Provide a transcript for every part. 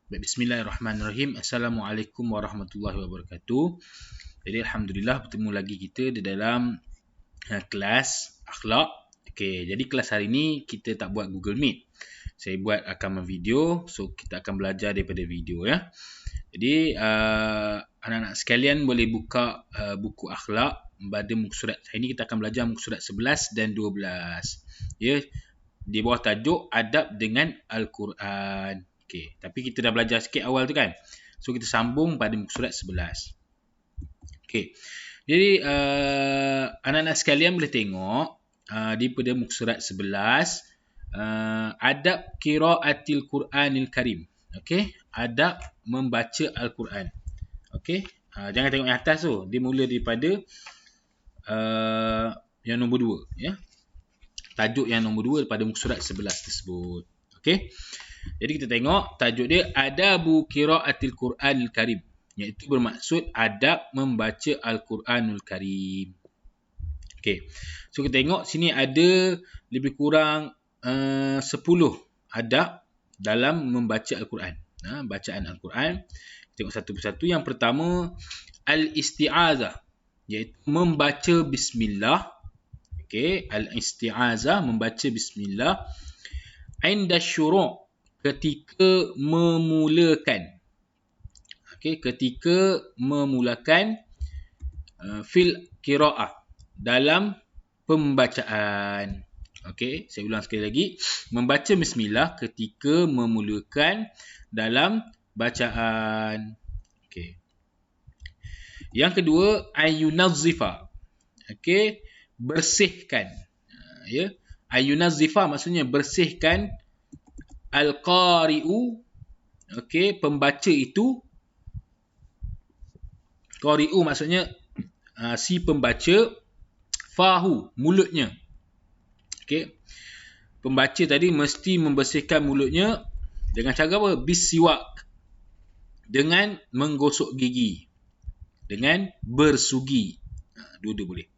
Bismillahirrahmanirrahim. Assalamualaikum warahmatullahi wabarakatuh. Jadi alhamdulillah bertemu lagi kita di dalam kelas akhlak. Okey, jadi kelas hari ni kita tak buat Google Meet. Saya buat rakaman video, so kita akan belajar daripada video ya. Jadi anak-anak sekalian boleh buka buku akhlak pada muka surat. Hari ni kita akan belajar muka surat 11 dan 12. Ya. Di bawah tajuk adab dengan Al-Quran. Okey, tapi kita dah belajar sikit awal tu kan. So kita sambung pada muka surat 11. Okey. Jadi anak-anak sekalian boleh tengok di pada muka surat 11 adab qiraatil Quranil Karim. Okey, adab membaca Al-Quran. Okey. Jangan tengok yang atas tu. Dia mula daripada yang nombor 2 ya. Tajuk yang nombor 2 pada muka surat 11 tersebut. Okey. Jadi kita tengok tajuk dia Adabu Qiraatil Quranil Karim, iaitu bermaksud adab membaca Al-Quranul Karim. Okey. So kita tengok sini ada lebih kurang 10 adab dalam membaca Al-Quran. Bacaan Al-Quran. Tengok satu persatu. Yang pertama al-isti'azah, iaitu membaca bismillah. Okey, al-isti'azah membaca bismillah inda syuru', ketika memulakan. Okey, ketika memulakan fil qiraah, dalam pembacaan. Okey, saya ulang sekali lagi. Membaca bismillah ketika memulakan dalam bacaan. Okey. Yang kedua, ayunazzifa. Okey, bersihkan. Ya. Ayunazzifa maksudnya bersihkan al-qari'u. Okey, pembaca itu. Qari'u maksudnya si pembaca, fahu, mulutnya. Okey. Pembaca tadi mesti membersihkan mulutnya dengan cara apa? Bisiwak. Dengan menggosok gigi. Dengan bersugi. Dua-dua boleh.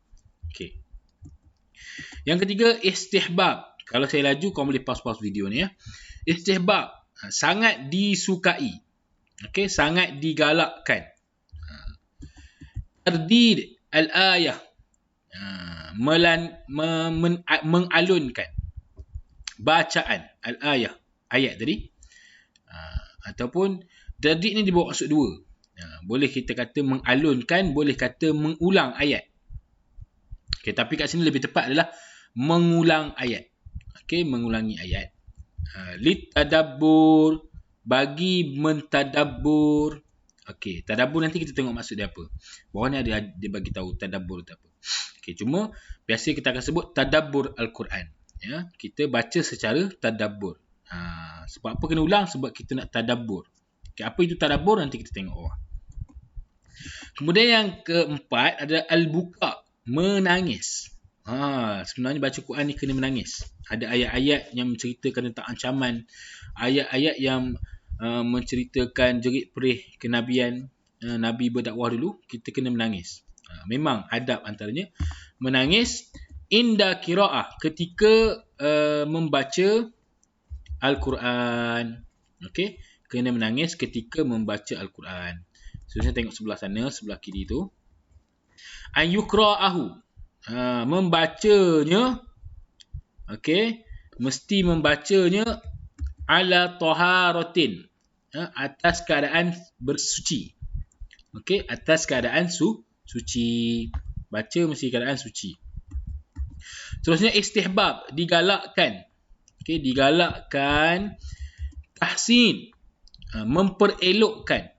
Okey. Yang ketiga, istihbab. Kalau saya laju, kau boleh pause video ni ya. Istihbab, sangat disukai. Okey, sangat digalakkan. Tardid al-ayah, mengalunkan bacaan al-ayah, ayat tadi. Ataupun tardid ni dibawa maksud dua. Boleh kita kata mengalunkan, boleh kata mengulang ayat. Okey, tapi kat sini lebih tepat adalah mengulang ayat. Okey, mengulangi ayat. Litadabbur, bagi mentadabbur. Okey, tadabbur nanti kita tengok maksud dia apa. Bawah ni ada dia bagi tahu tadabbur tu apa. Okey, cuma biasa kita akan sebut tadabbur Al-Quran. Ya, kita baca secara tadabbur. Sebab apa kena ulang? Sebab kita nak tadabbur. Okey, apa itu tadabbur? Nanti kita tengok bawah. Kemudian yang keempat ada al-buka, menangis. Sebenarnya baca Quran ni kena menangis. Ada ayat-ayat yang menceritakan tentang ancaman, ayat-ayat yang menceritakan jerit-perih kenabian, Nabi berdakwah dulu, kita kena menangis. Memang adab antaranya menangis inda qiraah, ketika membaca Al-Quran. Okey, kena menangis ketika membaca Al-Quran. So saya tengok sebelah sana, sebelah kiri tu. Ayukra'ahu, membacanya. Okey, mesti membacanya ala taharatin, atas keadaan bersuci. Okey, atas keadaan suci. Baca mesti keadaan suci. Seterusnya istihbab, digalakkan. Okey, digalakkan. Tahsin, memperelokkan.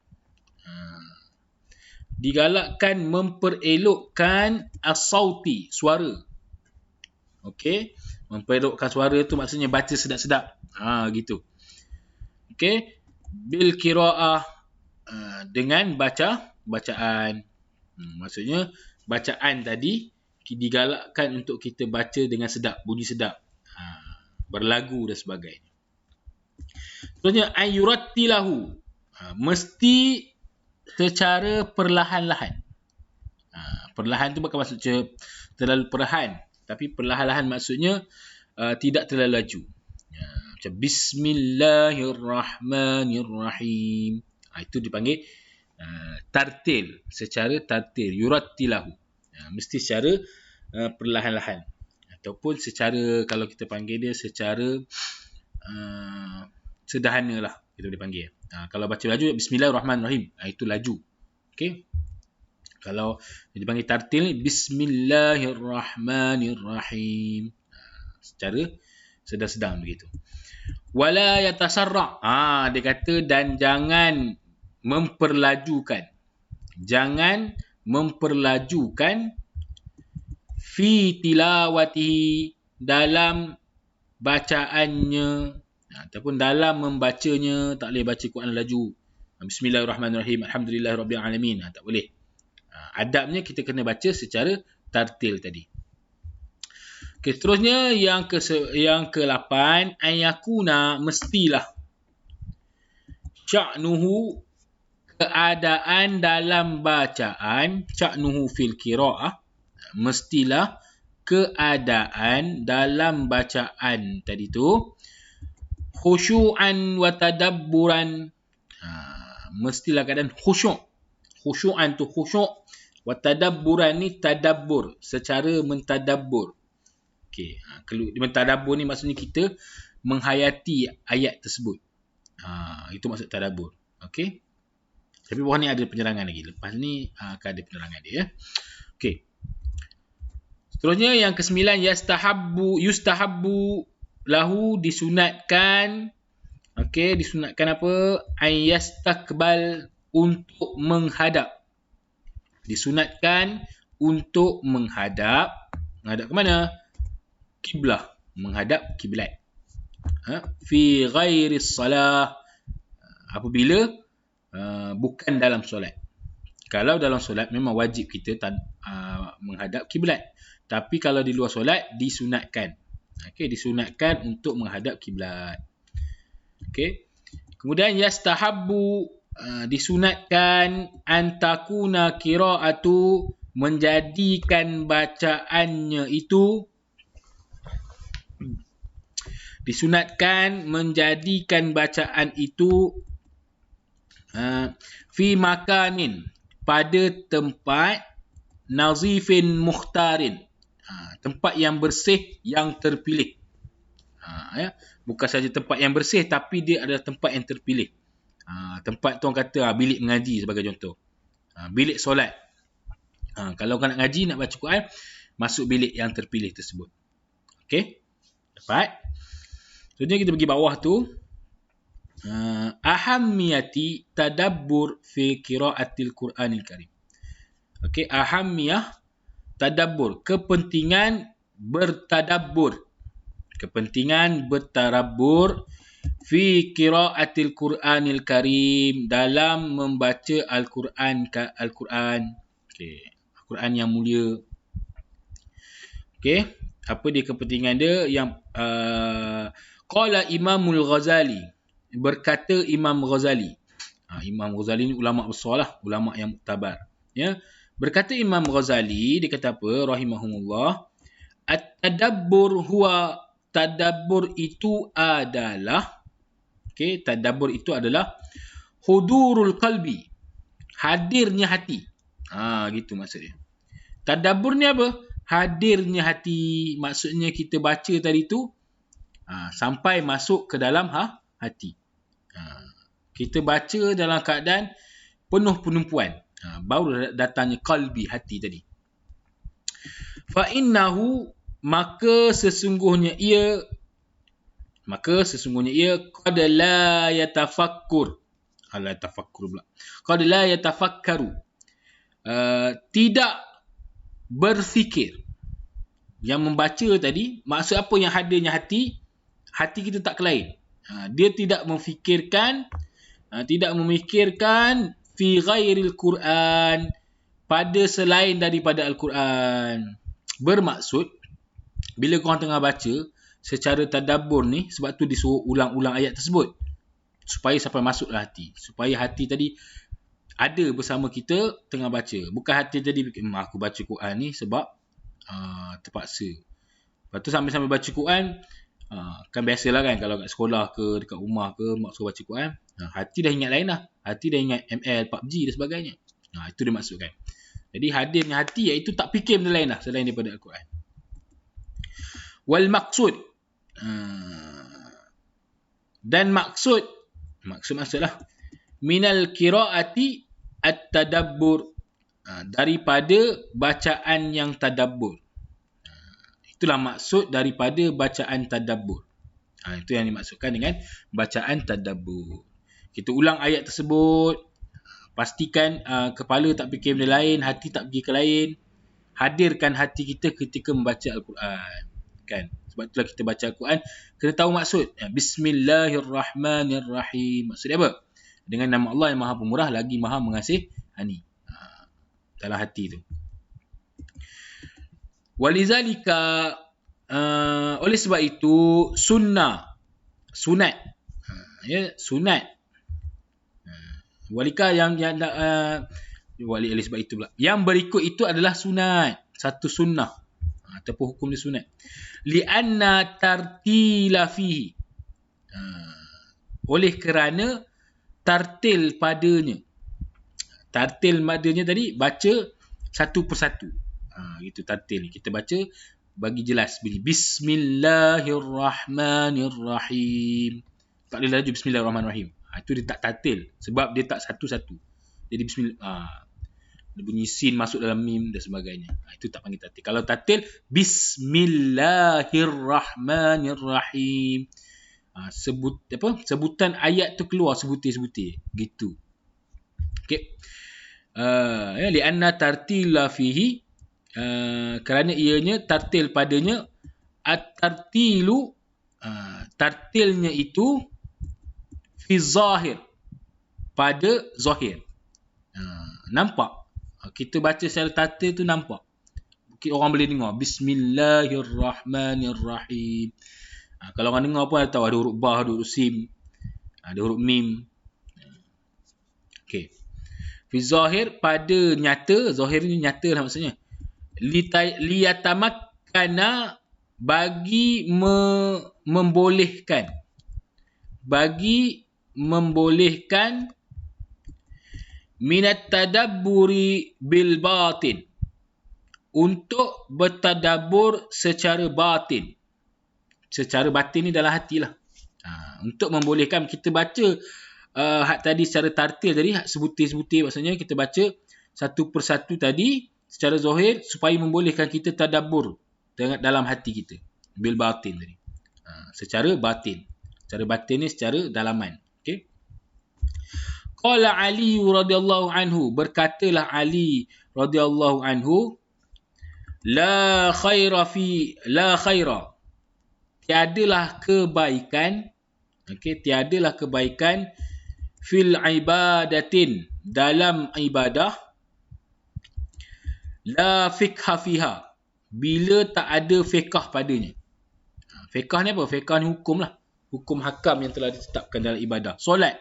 Digalakkan memperelokkan as-sauti, suara. Okey, memperelokkan suara tu maksudnya baca sedap-sedap. Gitu. Okey, bil qiraah, dengan bacaan. Maksudnya bacaan tadi digalakkan untuk kita baca dengan sedap, bunyi sedap. Berlagu dan sebagainya. Seterusnya ayurattilahu, mesti secara perlahan-lahan. Perlahan tu bukan maksudnya terlalu perlahan, tapi perlahan-lahan maksudnya tidak terlalu laju. Macam Bismillahirrahmanirrahim. Itu dipanggil tartil, secara tartil, yurattilahu. Mesti secara perlahan-lahan. Ataupun secara, kalau kita panggil dia secara sederhana lah, kita boleh panggil. Kalau baca laju, Bismillahirrahmanirrahim. Itu laju. Okey. Kalau dipanggil tartil ni, Bismillahirrahmanirrahim. Secara sedang-sedang begitu. Wala yatasarra'. Dia kata dan jangan memperlajukan. Jangan memperlajukan fi tilawatihi, dalam bacaannya, ataupun dalam membacanya. Tak boleh baca Quran laju. Bismillahirrahmanirrahim. Alhamdulillahirabbil alamin. Tak boleh. Adabnya kita kena baca secara tartil tadi. Okay, seterusnya yang ke-8, ayakuna, mestilah, sya'nuhu, keadaan dalam bacaan, sya'nuhu fil qira'ah, mestilah keadaan dalam bacaan tadi tu, khusyu'an wa tadabburan, mestilah keadaan khusyuk. Khusyu'an tu khusyuk, wa tadabburan ni tadabbur, secara mentadabbur. Okey, mentadabbur ni maksudnya kita menghayati ayat tersebut. Itu maksud tadabbur. Okey. Tapi bawah ni ada penerangan lagi. Lepas ni akan ada penerangan dia, ya. Okey. Seterusnya yang ke-9, yustahabbu lahu, disunatkan. Okey, disunatkan apa? Ayastakbal, untuk menghadap. Disunatkan untuk menghadap. Menghadap ke mana? Kiblah. Menghadap kiblat. Fi ghairi salah. Apabila bukan dalam solat. Kalau dalam solat memang wajib kita menghadap kiblat. Tapi kalau di luar solat disunatkan. Okey, disunatkan untuk menghadap kiblat. Okey. Kemudian yastahabbu, disunatkan antakuna qira'atu, menjadikan bacaannya itu, disunatkan menjadikan bacaan itu fi makanin, pada tempat, nazifin mukhtarin, tempat yang bersih yang terpilih. Ya, bukan saja tempat yang bersih, tapi dia adalah tempat yang terpilih. Tempat tu orang kata bilik mengaji sebagai contoh. Bilik solat. Kalau kau nak ngaji, nak baca Quran, masuk bilik yang terpilih tersebut. Okey? Dapat? Selanjutnya kita pergi bawah tu. Ahammiyati tadabbur fi qira'atil Quranil Karim. Okey, ahammiyah tadabbur, kepentingan bertadabbur. Kepentingan bertadabbur fi qira'atil Quranil Karim, dalam membaca Al-Quran. Okey, Al-Quran yang mulia. Okey, apa dia kepentingan dia? Yang qala Imamul Ghazali, berkata Imam Ghazali. Imam Ghazali ni ulama besar lah, ulama yang muktabar. Ya, berkata Imam Ghazali, dia kata apa? Rahimahumullah. At-tadabbur huwa, tadabbur itu adalah, okey, tadabbur itu adalah hudurul qalbi, hadirnya hati. Gitu maksudnya. Tadabbur ni apa? Hadirnya hati. Maksudnya kita baca tadi tu sampai masuk ke dalam hati. Kita baca dalam keadaan penuh penumpuan. Baru datangnya qalbi, hati tadi. Fa innahu, maka sesungguhnya ia qad la yatafakkur. Qad la yatafakkaru, tidak berfikir. Yang membaca tadi, maksud apa yang hadirnya hati? Hati kita tak kelain. Dia tidak memfikirkan fi ghairil Quran, pada selain daripada Al-Quran. Bermaksud, bila korang tengah baca secara tadabbur ni, sebab tu disuruh ulang-ulang ayat tersebut, supaya sampai masuklah hati. Supaya hati tadi ada bersama kita tengah baca. Bukan hati tadi fikir, aku baca Quran ni sebab terpaksa. Lepas tu sambil-sambil baca Quran, Kan biasalah kan, kalau kat sekolah ke dekat rumah ke mak suruh baca Quran, hati dah ingat lain lah. Hati dah ingat ML, PUBG dan sebagainya. Itu dia maksudkan. Jadi hadirnya hati iaitu tak fikir benda lain lah selain daripada Al-Quran. Wal maksud, dan maksudlah minal qiraati at-tadabbur, daripada bacaan yang tadabbur. Itulah maksud daripada bacaan tadabbur. Itu yang dimaksudkan dengan bacaan tadabbur. Kita ulang ayat tersebut, pastikan kepala tak fikir benda lain, hati tak fikir ke lain. Hadirkan hati kita ketika membaca Al-Quran. Kan? Sebab itulah kita baca Al-Quran, kena tahu maksud. Bismillahirrahmanirrahim. Maksud dia apa? Dengan nama Allah yang Maha Pemurah lagi Maha Mengasihani. Dalam hati tu. Walizalika, oleh sebab itu sunat, sunat. Walika oleh sebab itu pula. Yang berikut itu adalah sunat, satu sunnah ataupun hukum dia sunat. Lianna tartila fihi, oleh kerana tartil padanya. Tartil padanya tadi baca satu persatu. Gitu tartil ni. Kita baca bagi jelas bunyi Bismillahirrahmanirrahim. Tak boleh laju Bismillahirrahmanirrahim. Itu dia tak tartil sebab dia tak satu-satu. Jadi bismillah, dia bunyi sin masuk dalam mim dan sebagainya. Itu tak panggil tartil. Kalau tartil Bismillahirrahmanirrahim. Sebutan ayat tu keluar sebutir-sebutir gitu. Okey. Lianna tartila fihi, kerana ianya tartil padanya, at-tartilu, tartilnya itu fi zahir, pada zahir. Nampak, kita baca secara tartil tu nampak, orang boleh dengar Bismillahirrahmanirrahim. Kalau orang dengar pun ada tahu ada huruf ba, ada huruf sim, ada huruf mim. Okey. Fi zahir, pada nyata. Zahir ni nyata lah maksudnya. Liyatamakkana, bagi membolehkan, minat tadabburi bil batin, untuk bertadabbur secara batin. Secara batin ni dalam hati lah. Untuk membolehkan kita baca hak tadi secara tartil tadi, hak sebutir-sebutir, maksudnya kita baca satu persatu tadi secara zahir supaya membolehkan kita tadabbur dalam hati kita. Bil batin tadi. Secara batin. Secara batin ni secara dalaman. Okey. Qala Ali radhiyallahu anhu, berkatalah Ali radhiyallahu anhu, la khaira, tiadalah kebaikan, tiadalah kebaikan fil ibadatin, dalam ibadah, la fiqha fiha, bila tak ada fiqh padanya. Fiqh ni apa? Fiqh ni hukum lah. Hukum hakam yang telah ditetapkan dalam ibadah. Solat.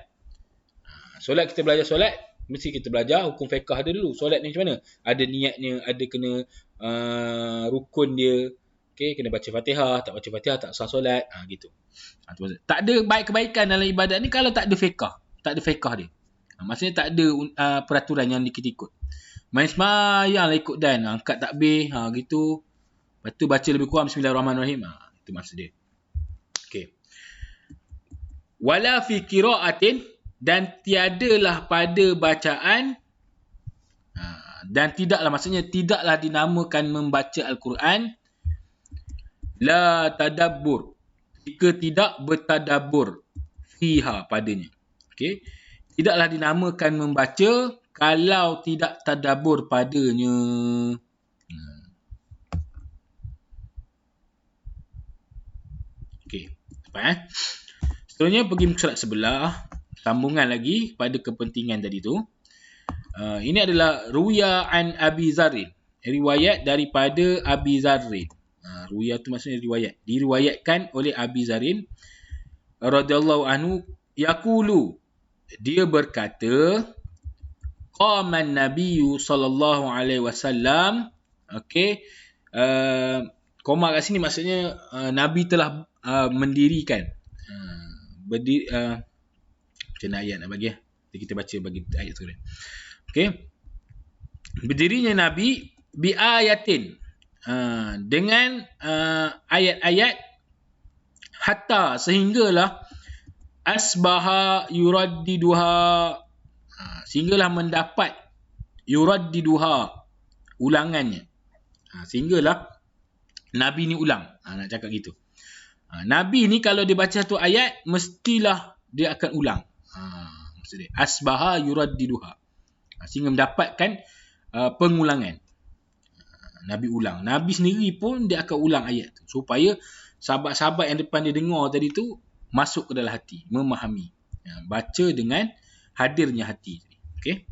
Solat, kita belajar solat, mesti kita belajar hukum fiqh dia dulu. Solat ni macam mana? Ada niatnya, ada kena rukun dia. Okay, kena baca Fatihah, tak baca Fatihah tak sah solat. Gitu. Tak ada baik kebaikan dalam ibadat ni kalau tak ada fiqh. Tak ada fiqh dia. Maksudnya tak ada peraturan yang kita ikut. Main semayang lah ikut dan angkat takbir, gitu. Lepas tu baca lebih kurang Bismillahirrahmanirrahim. Itu maksud dia. Okey. Wala fi qiraatin, dan tiadalah pada bacaan, dan tidaklah, maksudnya tidaklah dinamakan membaca Al-Quran, la tadabbur, jika tidak bertadabbur fiha, padanya. Okey. Tidaklah dinamakan membaca kalau tidak tadabbur padanya. Okey. Nampak Seterusnya pergi muka surat sebelah. Sambungan lagi pada kepentingan tadi tu. Ini adalah Ruya an Abi Zarrin. Riwayat daripada Abi Zarrin. Ruya tu maksudnya riwayat. Diriwayatkan oleh Abi Zarrin radhiyallahu anhu, yaqulu, dia berkata, qaman nabiyyu sallallahu alaihi wasallam. Okey. Qama kat sini maksudnya Nabi telah mendirikan. Macam mana ayat nak bagi kita baca bagi ayat tu. Okey. Berdirinya Nabi bi ayatin, dengan ayat-ayat, hatta sehinggalah asbaha yuraddiduha, sehinggalah mendapat yuraddiduha, ulangannya. Sehinggalah Nabi ni ulang. Nak cakap gitu. Nabi ni kalau dia baca satu ayat, mestilah dia akan ulang. Maksud dia asbaha yuraddiduha, sehingga mendapatkan pengulangan. Nabi ulang. Nabi sendiri pun dia akan ulang ayat tu, supaya sahabat-sahabat yang depan dia dengar tadi tu masuk ke dalam hati, memahami. Baca dengan hadirnya hati. Okey.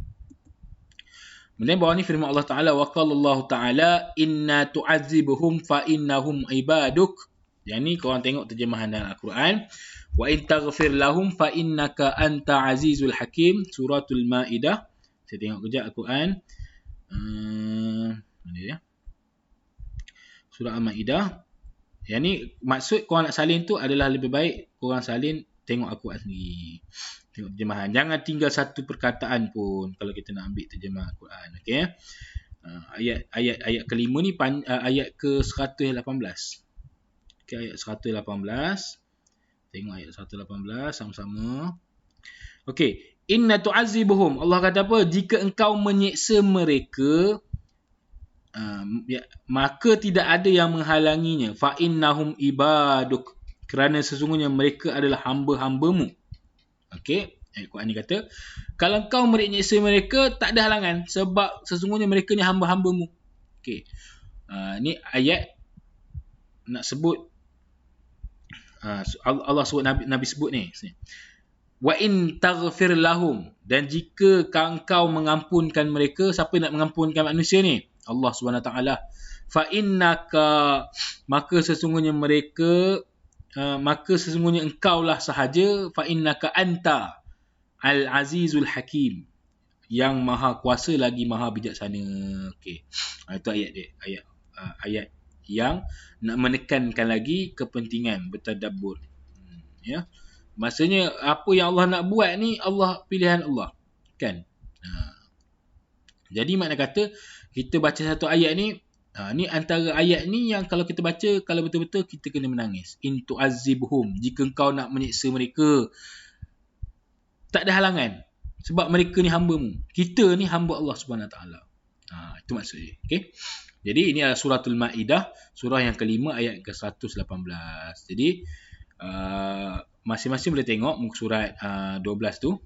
Kemudian bawah ni firman Allah Ta'ala, wa qala Allah Ta'ala inna tu'adzibuhum fa innahum ibaduk. Yang ni korang tengok terjemahan dalam Al-Quran. Wa in taghfir lahum fa innaka anta azizul hakim. Suratul Ma'idah. Saya tengok kejap Al-Quran. Mana dia? Surah Al-Ma'idah. Yang ni maksud korang nak salin tu adalah lebih baik korang salin tengok Al-Quran sendiri. Tengok terjemahan. Jangan tinggal satu perkataan pun kalau kita nak ambil terjemahan Al-Quran. Okey. Ayat kelima ni ayat ke 118. Okey, ayat 118. Tengok ayat 118 sama-sama. Okey, inna tu'azibuhum. Allah kata apa? Jika engkau menyeksa mereka, maka tidak ada yang menghalanginya. Fa innahum ibaduk. Kerana sesungguhnya mereka adalah hamba-hambamu. Okey, ayat Quran ni kata, kalau kau menyeksa mereka, tak ada halangan, sebab sesungguhnya mereka ni hamba-hambamu. Okey. Ni ayat nak sebut, Allah sebut, Nabi sebut ni. Wa in taghfir lahum, dan jika engkau mengampunkan mereka. Siapa nak mengampunkan manusia ni? Allah SWT. Fa innaka, maka sesungguhnya mereka, maka sesungguhnya engkaulah sahaja, fa innaka anta al-azizul hakim, yang maha kuasa lagi maha bijaksana. Okey. Itu ayat dia. Ayat yang nak menekankan lagi kepentingan bertadabbur. Ya. Maksudnya apa yang Allah nak buat ni, Allah pilihan Allah. Kan? Jadi makna kata kita baca satu ayat ni, ni antara ayat ni yang kalau kita baca, kalau betul-betul kita kena menangis. In tu'azzibhum, jika engkau nak menyiksa mereka, tak ada halangan, sebab mereka ni hamba-Mu. Kita ni hamba Allah SWT. Itu maksud dia. Okay? Jadi ini adalah suratul Ma'idah, surah yang kelima ayat ke-118. Jadi masing-masing boleh tengok muka surat 12 tu.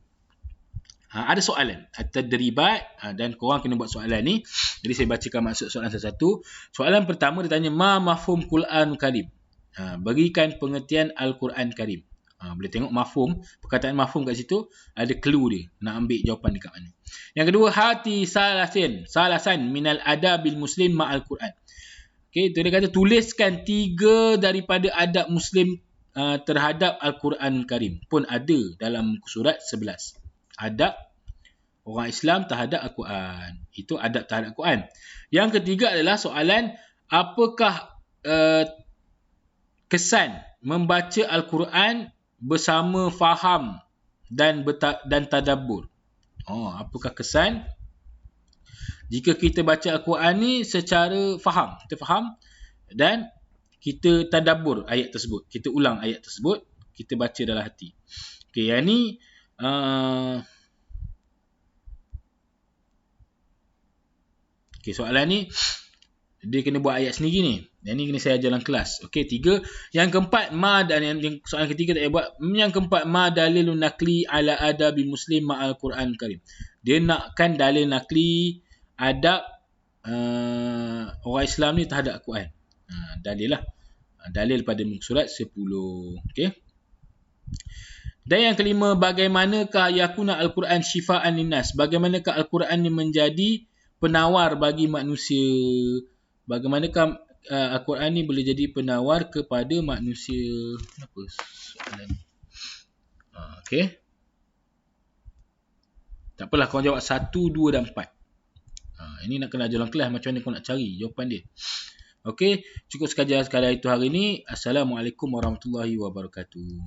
Ada soalan at-tadribat, dan korang kena buat soalan ni. Jadi saya bacakan maksud soalan satu-satu. Soalan pertama dia tanya, ma mafhum Quran Karim? Berikan pengertian Al-Quran Karim. Boleh tengok mafhum, perkataan mafhum kat situ ada clue dia, nak ambil jawapan dekat mana. Yang kedua, hati salasan minal adabil muslim ma'al Quran. Okey, tu dia kata tuliskan 3 daripada adab muslim terhadap Al-Quran Karim. Pun ada dalam surat 11. Adab orang Islam terhadap Al-Quran. Itu adab terhadap Al-Quran. Yang ketiga adalah soalan, apakah kesan membaca Al-Quran bersama faham dan tadabbur? Apakah kesan jika kita baca Al-Quran ni secara faham? Kita faham dan kita tadabbur ayat tersebut. Kita ulang ayat tersebut, kita baca dalam hati. Okey, yang ni okey, soalan ni dia kena buat ayat sendiri ni. Yang ni kena saya ajar dalam kelas. Okey, 3. Yang keempat, ma, dan yang soalan ketiga tak payah buat. Yang keempat, ma dalilun nakli ala adabi muslim ma'al Quran Karim. Dia nakkan dalil nakli adab orang Islam ni terhadap Al-Quran. Dalil lah. Dalil pada muka surat 10. Okey. Dan yang kelima, bagaimanakah yakuna Al-Quran syifa'an linnas? Bagaimanakah Al-Quran ni menjadi penawar bagi manusia? Bagaimanakah Al-Quran ni boleh jadi penawar kepada manusia? Kenapa soalan ni? Okey. Tak apalah, korang jawab 1, 2 dan 4. Ini nak kena ajar dalam kelas macam mana kau nak cari jawapan dia. Okey, cukup sekadar itu hari ini. Assalamualaikum warahmatullahi wabarakatuh.